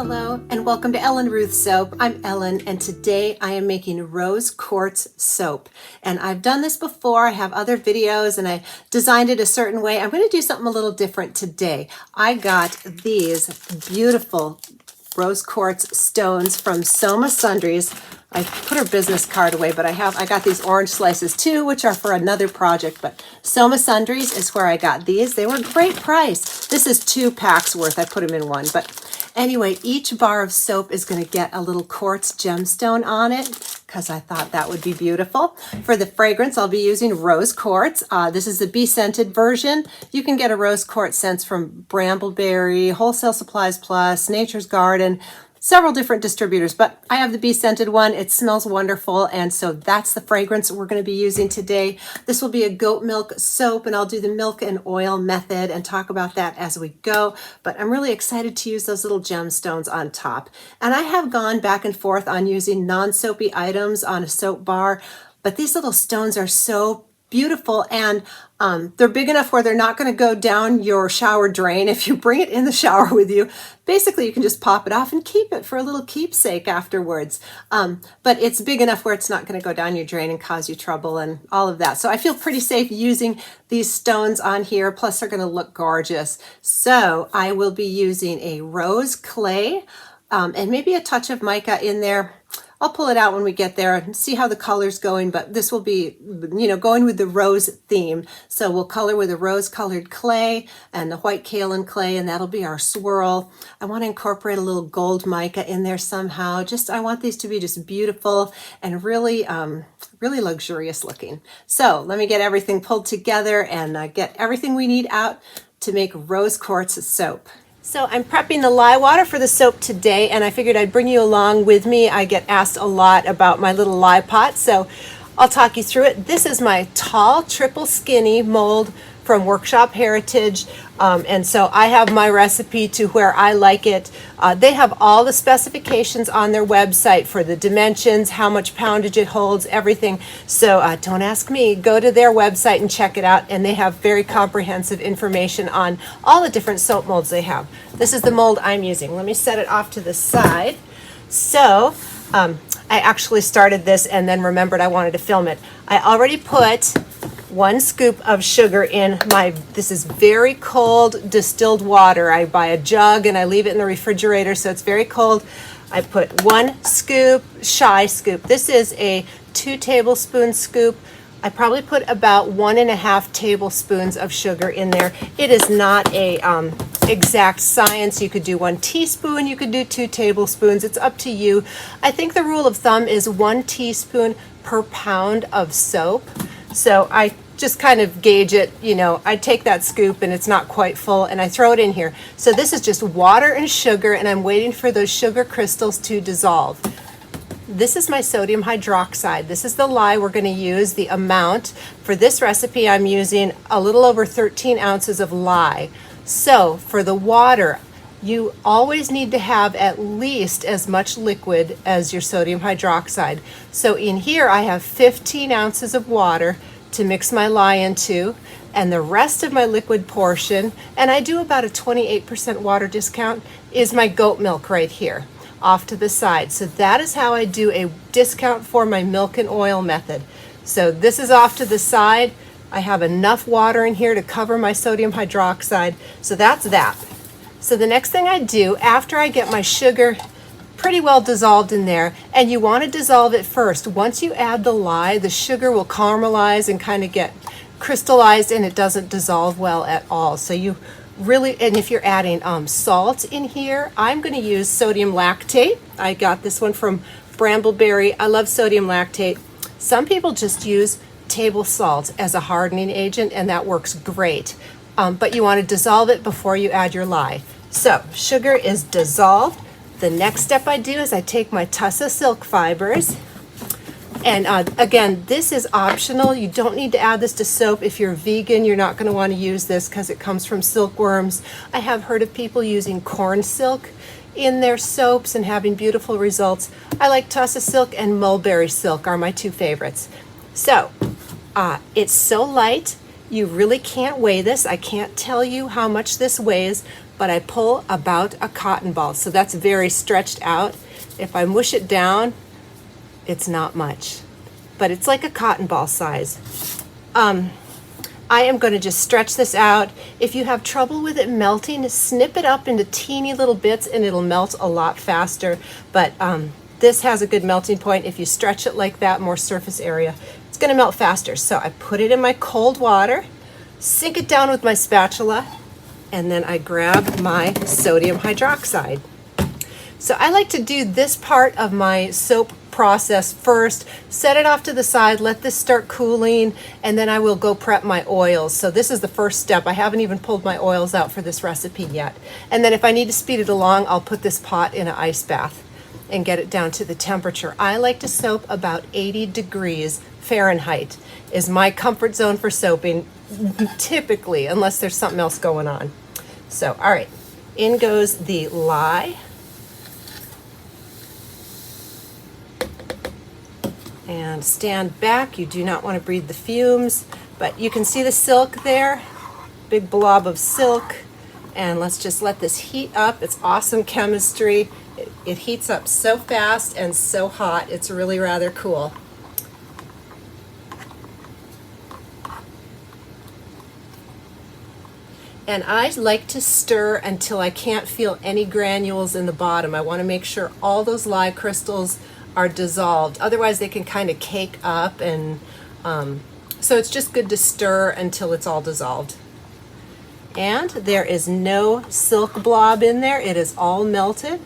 Hello and welcome to Ellen Ruth Soap. I'm Ellen and today I am making Rose Quartz soap. And I've done this before, I have other videos and I designed it a certain way. I'm going to do something a little different today. I got these beautiful Rose Quartz stones from Soma Sundries. I put her business card away, but I got these orange slices too, which are for another project, but Soma Sundries is where I got these. They were a great price. This is 2 packs worth. I put them in one, but anyway, each bar of soap is going to get a little quartz gemstone on it because I thought that would be beautiful. For the fragrance, I'll be using Rose Quartz. This is the bee-scented version. You can get a Rose Quartz scent from Brambleberry, Wholesale Supplies Plus, Nature's Garden, several different distributors, but I have the bee-scented one. It smells wonderful, and so that's the fragrance we're going to be using today. This will be a goat milk soap, and I'll do the milk and oil method and talk about that as we go, but I'm really excited to use those little gemstones on top. And I have gone back and forth on using non-soapy items on a soap bar, but these little stones are so beautiful, and they're big enough where they're not going to go down your shower drain. If you bring it in the shower with you, basically you can just pop it off and keep it for a little keepsake afterwards. But it's big enough where it's not going to go down your drain and cause you trouble and all of that. So I feel pretty safe using these stones on here. Plus they're going to look gorgeous. So I will be using a rose clay and maybe a touch of mica in there. I'll pull it out when we get there and see how the color's going, but this will be, going with the rose theme. So we'll color with a rose-colored clay and the white kaolin clay, and that'll be our swirl. I want to incorporate a little gold mica in there somehow. I want these to be just beautiful and really, really luxurious looking. So let me get everything pulled together and get everything we need out to make Rose Quartz soap. So I'm prepping the lye water for the soap today, and I figured I'd bring you along with me. I get asked a lot about my little lye pot, so I'll talk you through it. This is my tall triple skinny mold from Workshop Heritage, and so I have my recipe to where I like it. They have all the specifications on their website for the dimensions, how much poundage it holds, everything. So don't ask me, go to their website and check it out, and they have very comprehensive information on all the different soap molds they have. This is the mold I'm using. Let me set it off to the side. So I actually started this and then remembered I wanted to film it. I already put 1 scoop of sugar in this is very cold distilled water. I buy a jug and I leave it in the refrigerator so it's very cold. I put 1 scoop, shy scoop. This is a 2 tablespoon scoop. I probably put about 1.5 tablespoons of sugar in there. It is not a exact science. You could do 1 teaspoon, you could do 2 tablespoons. It's up to you. I think the rule of thumb is 1 teaspoon per pound of soap. So I just kind of gauge it, I take that scoop and it's not quite full and I throw it in here. So this is just water and sugar, and I'm waiting for those sugar crystals to dissolve. This is my sodium hydroxide. This is the lye we're going to use. The amount for this recipe, I'm using a little over 13 ounces of lye. So for the water, you always need to have at least as much liquid as your sodium hydroxide. So in here I have 15 ounces of water to mix my lye into, and the rest of my liquid portion, and I do about a 28% water discount, is my goat milk right here off to the side. So that is how I do a discount for my milk and oil method. So this is off to the side. I have enough water in here to cover my sodium hydroxide. So that's that. So the next thing I do after I get my sugar pretty well dissolved in there, and you want to dissolve it first. Once you add the lye, the sugar will caramelize and kind of get crystallized, and it doesn't dissolve well at all. So you really, and if you're adding salt in here, I'm going to use sodium lactate. I got this one from Brambleberry. I love sodium lactate. Some people just use table salt as a hardening agent, and that works great. But you want to dissolve it before you add your lye. So sugar is dissolved. The next step I do is I take my Tussa silk fibers, and again, this is optional. You don't need to add this to soap. If you're vegan, you're not going to want to use this because it comes from silkworms. I have heard of people using corn silk in their soaps and having beautiful results. I like Tussa silk and mulberry silk are my 2 favorites. So it's so light. You really can't weigh this. I can't tell you how much this weighs, but I pull about a cotton ball. So that's very stretched out. If I mush it down, it's not much, but it's like a cotton ball size. I am going to just stretch this out. If you have trouble with it melting, snip it up into teeny little bits and it'll melt a lot faster. But this has a good melting point. If you stretch it like that, more surface area, it's going to melt faster. So I put it in my cold water, sink it down with my spatula, and then I grab my sodium hydroxide. So I like to do this part of my soap process first, set it off to the side, let this start cooling, and then I will go prep my oils. So this is the first step. I haven't even pulled my oils out for this recipe yet. And then if I need to speed it along, I'll put this pot in an ice bath and get it down to the temperature. I like to soap about 80 degrees Fahrenheit is my comfort zone for soaping, typically, unless there's something else going on. So, all right, in goes the lye. And stand back. You do not want to breathe the fumes, but you can see the silk there, big blob of silk. And let's just let this heat up. It's awesome chemistry. It heats up so fast and so hot. It's really rather cool. And I like to stir until I can't feel any granules in the bottom. I want to make sure all those lye crystals are dissolved. Otherwise they can kind of cake up, and so it's just good to stir until it's all dissolved. And there is no silk blob in there. It is all melted.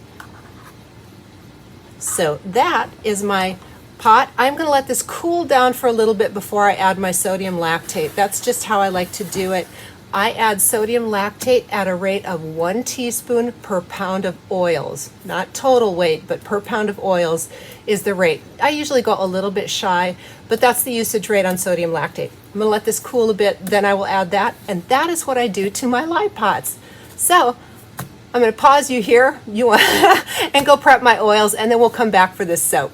So that is my pot. I'm going to let this cool down for a little bit before I add my sodium lactate. That's just how I like to do it. I add sodium lactate at a rate of 1 teaspoon per pound of oils. Not total weight, but per pound of oils is the rate. I usually go a little bit shy, but that's the usage rate on sodium lactate. I'm going to let this cool a bit, then I will add that, and that is what I do to my lye pots. So I'm going to pause you here and go prep my oils, and then we'll come back for this soap.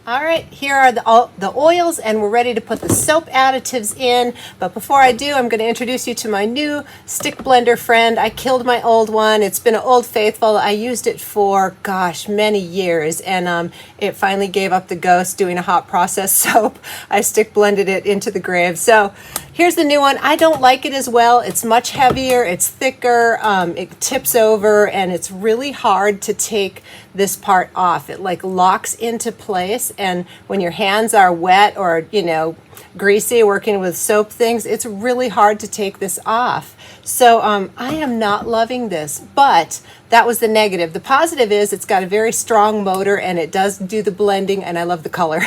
All right, here are the oils, and we're ready to put the soap additives in. But before I do, I'm going to introduce you to my new stick blender friend. I killed my old one. It's been an old faithful. I used it for, gosh, many years, and it finally gave up the ghost doing a hot process soap. I stick blended it into the grave. So here's the new one. I don't like it as well. It's much heavier, it's thicker, it tips over, and it's really hard to take this part off. It like locks into place, and when your hands are wet or, you know, greasy working with soap things, it's really hard to take this off. So I am not loving this, but that was the negative. The positive is it's got a very strong motor and it does do the blending, and I love the color.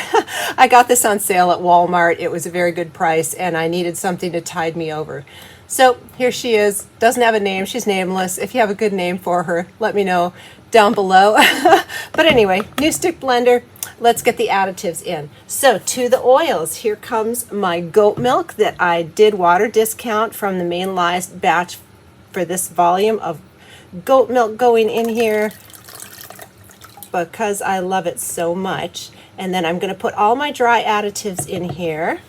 I got this on sale at Walmart. It was a very good price, and I needed something to tide me over. So here she is. Doesn't have a name. She's nameless. If you have a good name for her, let me know down below. But anyway, new stick blender. Let's get the additives in. So to the oils, here comes my goat milk that I did water discount from the main lye batch for this volume of goat milk going in here because I love it so much. And then I'm going to put all my dry additives in here,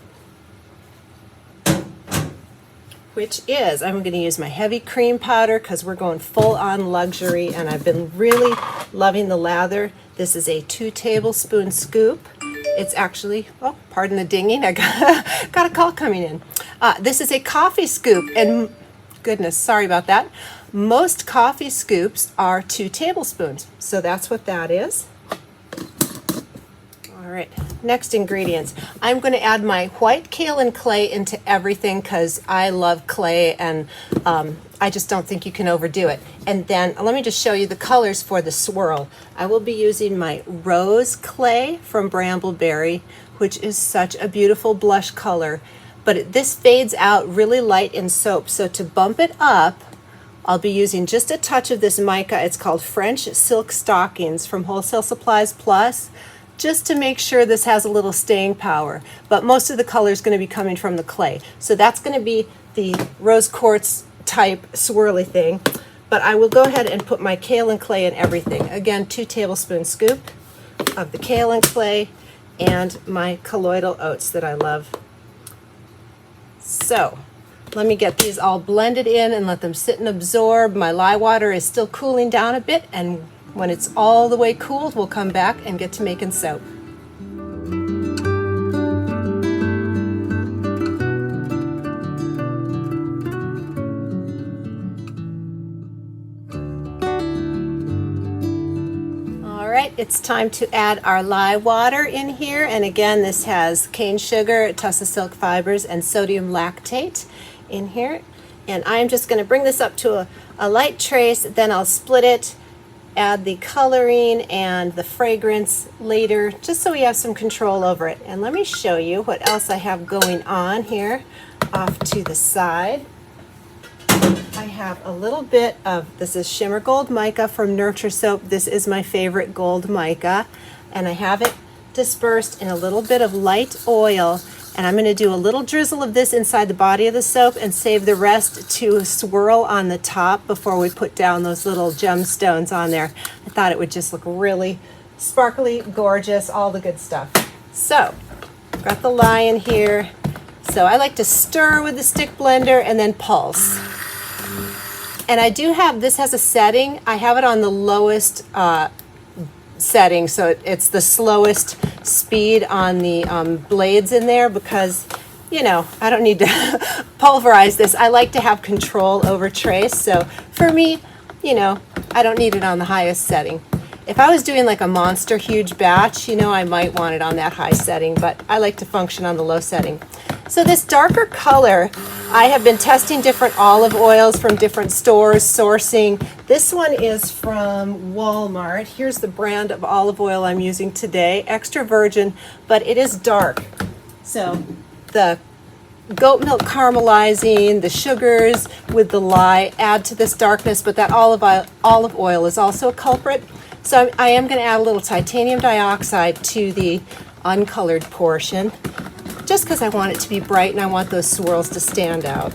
which is, I'm going to use my heavy cream powder because we're going full on luxury, and I've been really loving the lather. This is a 2 tablespoon scoop. It's actually, oh, pardon the dinging, I got a call coming in. This is a coffee scoop, and goodness, sorry about that. Most coffee scoops are 2 tablespoons, so that's what that is. All right, next ingredients. I'm going to add my white kaolin clay into everything because I love clay, and I just don't think you can overdo it. And then let me just show you the colors for the swirl. I will be using my rose clay from Brambleberry, which is such a beautiful blush color, but this fades out really light in soap. So to bump it up, I'll be using just a touch of this mica. It's called French Silk Stockings from Wholesale Supplies Plus, just to make sure this has a little staying power. But most of the color is going to be coming from the clay. So that's going to be the Rose Quartz type swirly thing. But I will go ahead and put my kaolin clay in everything. Again, 2 tablespoon scoop of the kaolin clay and my colloidal oats that I love. So let me get these all blended in and let them sit and absorb. My lye water is still cooling down a bit, and when it's all the way cooled, we'll come back and get to making soap. It's time to add our lye water in here, and again this has cane sugar, tussa silk fibers, and sodium lactate in here. And I'm just going to bring this up to a light trace, then I'll split it, add the coloring and the fragrance later, just so we have some control over it. And let me show you what else I have going on here off to the side. I have a little bit of, this is Shimmer Gold Mica from Nurture Soap. This is my favorite gold mica, and I have it dispersed in a little bit of light oil, and I'm going to do a little drizzle of this inside the body of the soap and save the rest to swirl on the top before we put down those little gemstones on there. I thought it would just look really sparkly, gorgeous, all the good stuff. So, got the lye in here. So I like to stir with the stick blender and then pulse. And I do have, this has a setting, I have it on the lowest setting, so it's the slowest speed on the blades in there, because, you know, I don't need to pulverize this. I like to have control over trace, so for me, you know, I don't need it on the highest setting. If I was doing like a monster huge batch, you know, I might want it on that high setting, but I like to function on the low setting. So this darker color, I have been testing different olive oils from different stores, sourcing. This one is from Walmart. Here's the brand of olive oil I'm using today, extra virgin, but it is dark. So the goat milk caramelizing, the sugars with the lye add to this darkness, but that olive oil is also a culprit. So I am going to add a little titanium dioxide to the uncolored portion, just because I want it to be bright and I want those swirls to stand out.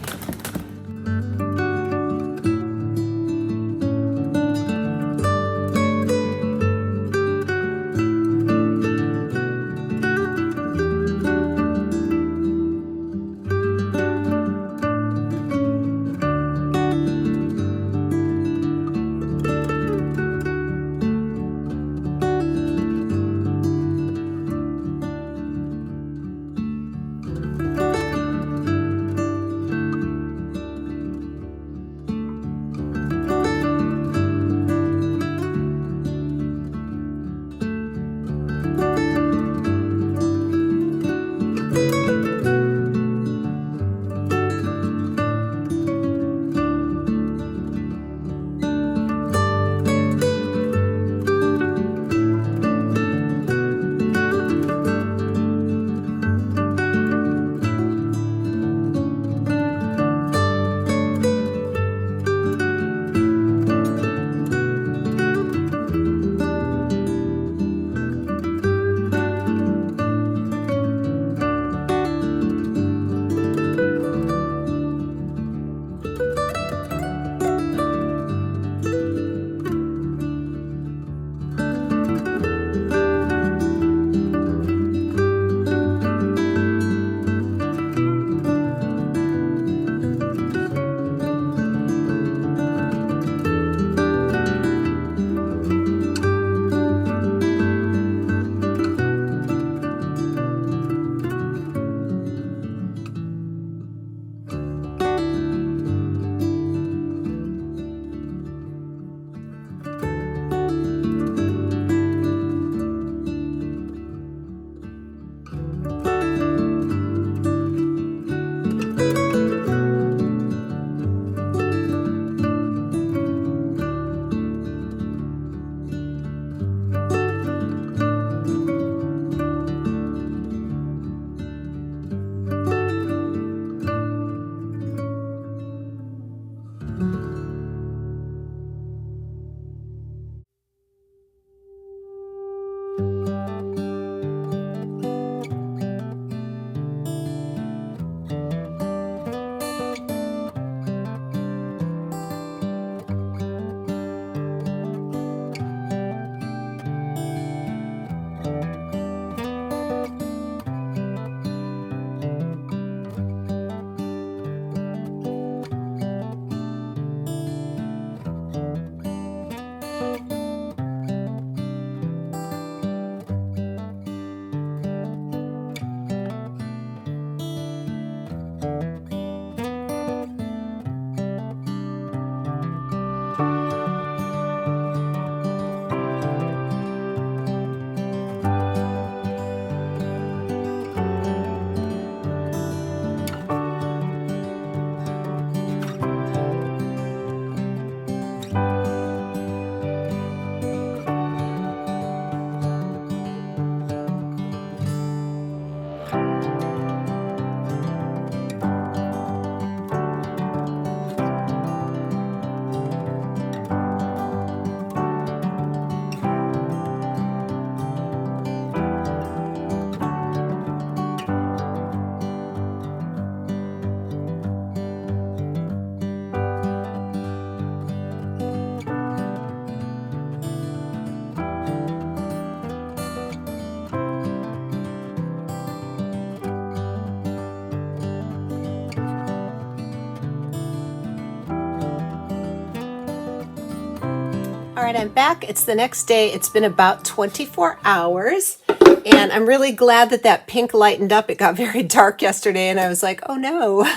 All right, I'm back. It's the next day. It's been about 24 hours. And I'm really glad that that pink lightened up. It got very dark yesterday and I was like, oh no,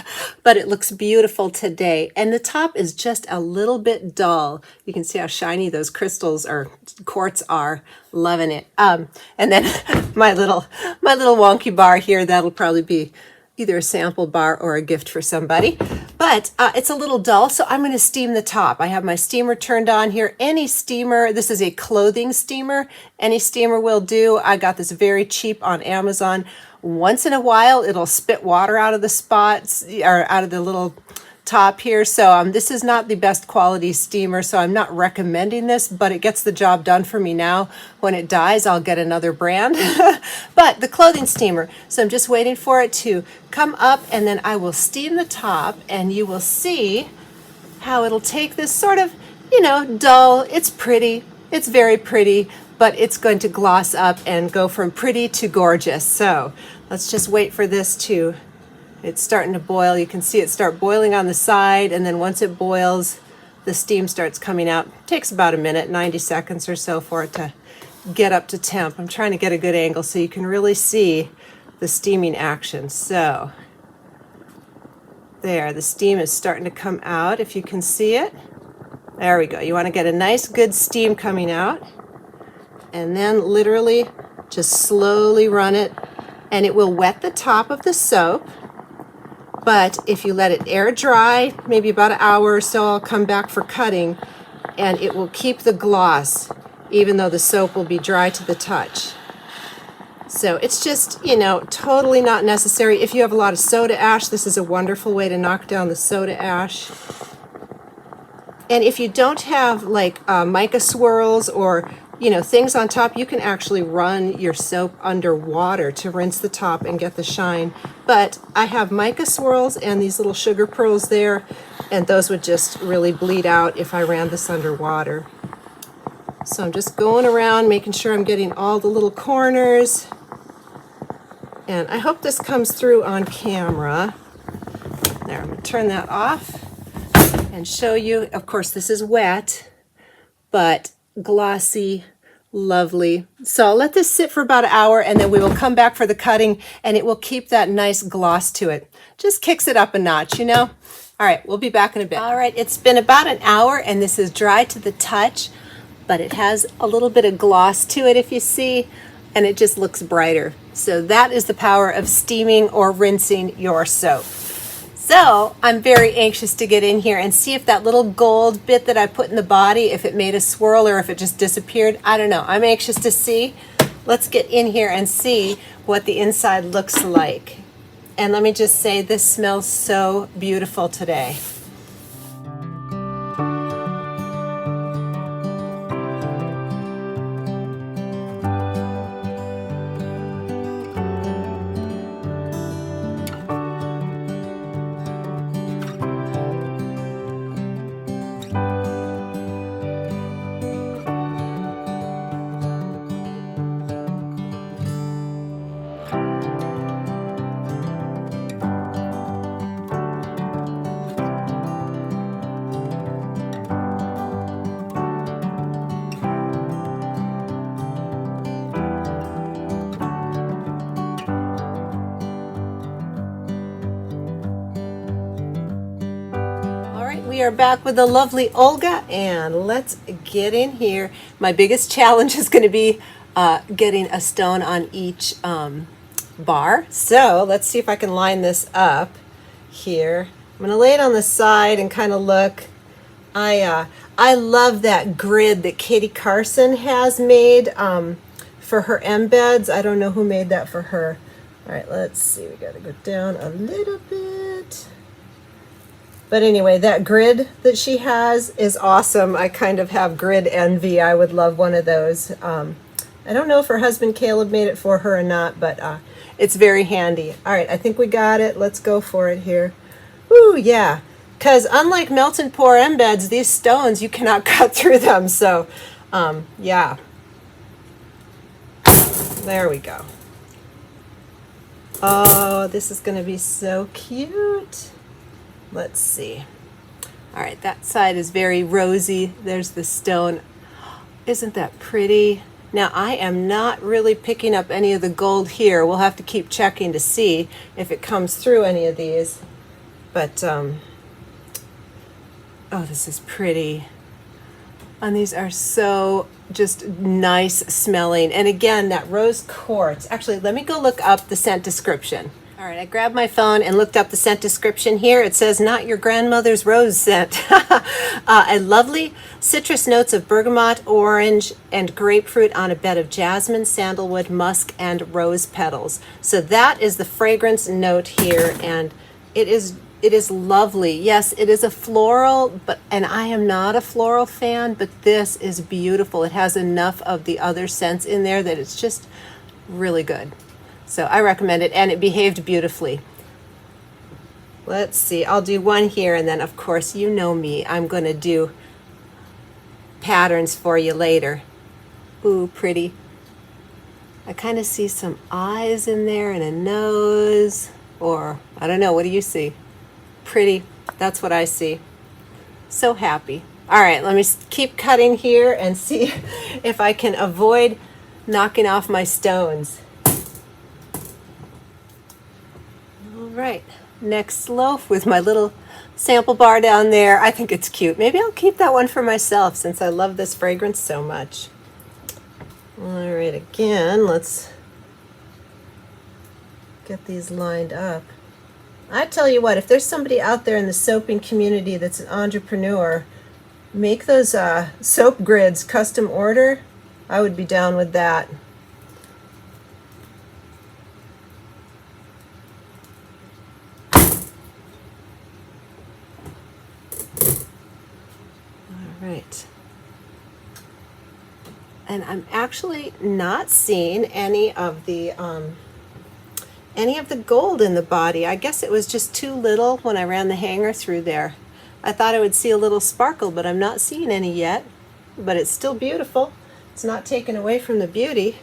but it looks beautiful today. And the top is just a little bit dull. You can see how shiny those crystals or quartz are. Loving it. And then my little wonky bar here, that'll probably be either a sample bar or a gift for somebody. But it's a little dull, so I'm going to steam the top. I have my steamer turned on here. Any steamer, this is a clothing steamer. Any steamer will do. I got this very cheap on Amazon. Once in a while, it'll spit water out of the spots or out of the little top here. So this is not the best quality steamer, so I'm not recommending this, but it gets the job done for me now. When it dies, I'll get another brand. But the clothing steamer, so I'm just waiting for it to come up and then I will steam the top and you will see how it'll take this sort of, you know, dull. It's pretty, it's very pretty, but it's going to gloss up and go from pretty to gorgeous. So let's just wait for this to it's starting to boil. You can see it start boiling on the side, and then once it boils, the steam starts coming out. It takes about a minute, 90 seconds or so for it to get up to temp. I'm trying to get a good angle so you can really see the steaming action. So there, the steam is starting to come out, if you can see it. There we go. You want to get a nice good steam coming out, and then literally just slowly run it, and it will wet the top of the soap. But if you let it air dry, maybe about an hour or so, I'll come back for cutting, and it will keep the gloss, even though the soap will be dry to the touch. So it's just, you know, totally not necessary. If you have a lot of soda ash, this is a wonderful way to knock down the soda ash. And if you don't have like mica swirls or, you know, things on top, you can actually run your soap under water to rinse the top and get the shine. But I have mica swirls and these little sugar pearls there, and those would just really bleed out if I ran this under water. So I'm just going around making sure I'm getting all the little corners. And I hope this comes through on camera. There, I'm going to turn that off and show you. Of course, this is wet, but glossy, lovely. So I'll let this sit for about an hour and then we will come back for the cutting, and it will keep that nice gloss to it. Just kicks it up a notch, you know? All right, we'll be back in a bit. All right, it's been about an hour and this is dry to the touch, but it has a little bit of gloss to it, if you see, and it just looks brighter. So that is the power of steaming or rinsing your soap. So I'm very anxious to get in here and see if that little gold bit that I put in the body, if it made a swirl or if it just disappeared. I don't know. I'm anxious to see. Let's get in here and see what the inside looks like. And let me just say, this smells so beautiful today. We are back with the lovely Olga, and let's get in here. My biggest challenge is going to be getting a stone on each bar. So let's see if I can line this up here. I'm going to lay it on the side and kind of look. I love that grid that Katie Carson has made for her embeds. I don't know who made that for her. All right, let's see. We got to go down a little bit. But anyway, that grid that she has is awesome. I kind of have grid envy. I would love one of those. I don't know if her husband Caleb made it for her or not, but it's very handy. All right, I think we got it. Let's go for it here. Ooh, yeah. Because unlike melt and pour embeds, these stones, you cannot cut through them. So, yeah. There we go. Oh, this is going to be so cute. Let's see. All right, that side is very rosy. There's the stone. Isn't that pretty? Now I am not really picking up any of the gold here. We'll have to keep checking to see if it comes through any of these. But, oh, this is pretty. And these are so just nice smelling. And again, that rose quartz. Actually, let me go look up the scent description. All right, I grabbed my phone and looked up the scent description here. It says, not your grandmother's rose scent. A lovely citrus notes of bergamot, orange, and grapefruit on a bed of jasmine, sandalwood, musk, and rose petals. So that is the fragrance note here, and it is lovely. Yes, it is a floral, and I am not a floral fan, but this is beautiful. It has enough of the other scents in there that it's just really good. So I recommend it, and it behaved beautifully. Let's see, I'll do one here, and then of course, you know me, I'm going to do patterns for you later. Ooh, pretty. I kind of see some eyes in there and a nose, or I don't know, what do you see? Pretty. That's what I see. So happy. All right, let me keep cutting here and see if I can avoid knocking off my stones. All right, next loaf with my little sample bar down there. I think it's cute. Maybe I'll keep that one for myself since I love this fragrance so much. All right, again, let's get these lined up. I tell you what, if there's somebody out there in the soaping community that's an entrepreneur, make those soap grids custom order. I would be down with that. All right. And I'm actually not seeing any of the gold in the body. I guess it was just too little when I ran the hanger through there. I thought I would see a little sparkle, but I'm not seeing any yet. But it's still beautiful. It's not taken away from the beauty.